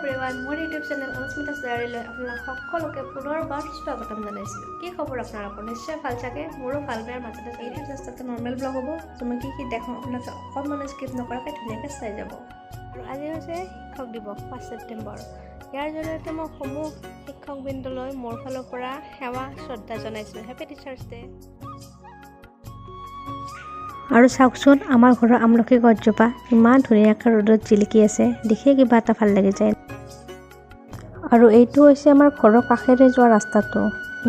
Everyone, মোৰ YouTube channel Anusmita চৌধুৰীলৈ আপোনালোক সকলোকে পুনৰবাৰ স্বাগতম জনাইছোঁ। কি খবৰ আপোনালোকৰ? নিশ্চয় ভাল চাগে। মোৰো ভাল বেয়াৰ মাজতে এইটো জাষ্ট এটা নৰ্মেল ব্লগ হ'ব। মই কি দেখাওঁ আপোনালোকে অকণমান স্কিপ নকৰাকৈ ধুনীয়াকৈ চাই যাব। আৰু আজি হৈছে শিক্ষক দিৱস 5 ছেপ্টেম্বৰ। ইয়াৰ জৰিয়তে মই সমূহ শিক্ষকবৃন্দলৈ মোৰ ফালৰ পৰা সেৱা শ্ৰদ্ধা জনাইছোঁ। Happy teachers day. আৰু চাওকচোন আমাৰ ঘৰৰ আমলখি গছজোপা ইমান ধুনীয়াকৈ ৰ'দত জিলিকি আছে, দেখিয়ে কিবা এটা ভাল লাগি যায়। আৰু এইটো হৈছে আমাৰ ঘৰৰ কাষেৰে যোৱা ৰাস্তাটো,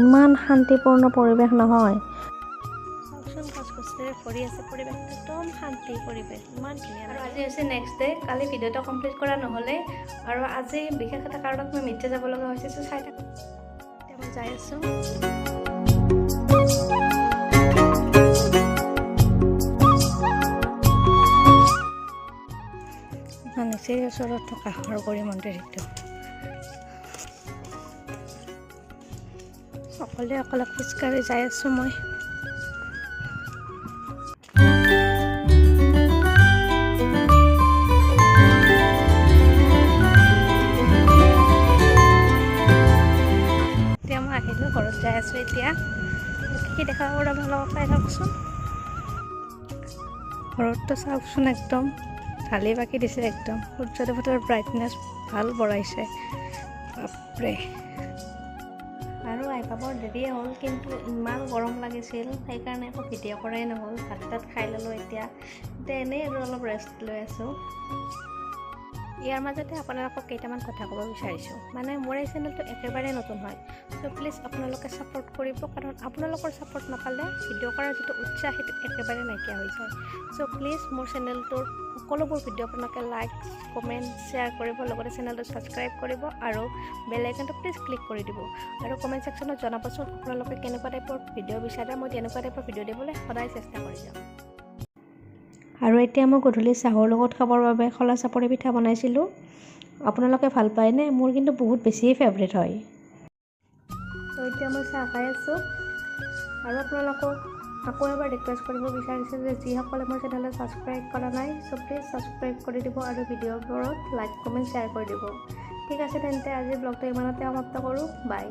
ইমান শান্তিপূৰ্ণ পৰিৱেশ নহয়। চাওকচোন গছ-গছৰে ভৰি আছে, পৰিৱেশটো একদম শান্তি পৰিৱেশ, ইমান ধুনীয়া। আৰু আজি হৈছে নেক্সট ডে। কালি ভিডিঅ'টো কমপ্লিট কৰা নহ'লে, আৰু আজি বিশেষ এটা কাৰণত মই মিৰ্জা যাব লগা হৈছে। চাই থাকোঁ, এতিয়া মই যাই আছোঁ। নিচেই ওচৰত থকা হৰগৌৰী মন্দিৰ এইটো। অকলে খোজকাঢ়ি যাই আছোঁ মই। এতিয়া মই আহিলোঁ, ঘৰত যাই আছোঁ। এতিয়া কি দেখা পাব আপোনালোকক চাই থাকচোন। ঘৰতটো চাওকচোন একদম ঢালি বাকি দিছে, একদম সূৰ্যদেৱতাৰ ব্ৰাইটনেছ ভাল বঢ়াইছে, বাপৰে। আৰু আহি পাবৰ দেৰিয়ে হ'ল, কিন্তু ইমান গৰম লাগিছিল, সেইকাৰণে একো ভিডিঅ' কৰাই নহ'ল। ভাত তাত খাই ল'লোঁ। এতিয়া এনেই আৰু অলপ ৰেষ্ট লৈ আছোঁ। ইয়াৰ মাজতে আপোনালোকক কেইটামান কথা ক'ব বিচাৰিছোঁ। মানে মোৰ এই চেনেলটো একেবাৰে নতুন হয়, চ' প্লিজ আপোনালোকে ছাপোৰ্ট কৰিব, কাৰণ আপোনালোকৰ ছাপোৰ্ট নাপালে ভিডিঅ' কৰাৰ যিটো উৎসাহ সেইটো একেবাৰে নাইকিয়া হৈ যায়। চ' প্লিজ মোৰ চেনেলটোৰ সকলোবোৰ ভিডিঅ' আপোনালোকে লাইক, কমেণ্ট, শ্বেয়াৰ কৰিব, লগতে চেনেলটো ছাবস্ক্ৰাইব কৰিব আৰু বেল আইকনটো প্লিজ ক্লিক কৰি দিব। আৰু কমেণ্ট ছেকশ্যনত জনাবচোন আপোনালোকে কেনেকুৱা টাইপৰ ভিডিঅ' বিচাৰে। মই তেনেকুৱা টাইপৰ ভিডিঅ' দিবলৈ সদায় চেষ্টা কৰি যাম। আৰু এতিয়া মই গধূলি চাহৰ লগত খাবৰ বাবে খলা চাপৰি পিঠা বনাইছিলোঁ। আপোনালোকে ভাল পায়নে? মোৰ কিন্তু বহুত বেছিয়ে ফেভৰেট হয়। তো এতিয়া মই চাহ খাই আছোঁ। আৰু আপোনালোকক আকৌ এবাৰ ৰিকুৱেষ্ট কৰিব বিচাৰিছোঁ যে যিসকলে মোৰ চেনেলত ছাবস্ক্ৰাইব কৰা নাই, চ' প্লিজ ছাবস্ক্ৰাইব কৰি দিব আৰু ভিডিঅ'বোৰত লাইক, কমেণ্ট, শ্বেয়াৰ কৰি দিব। ঠিক আছে তেন্তে আজিৰ ব্লগটো ইমানতে সমাপ্ত কৰোঁ। বাই।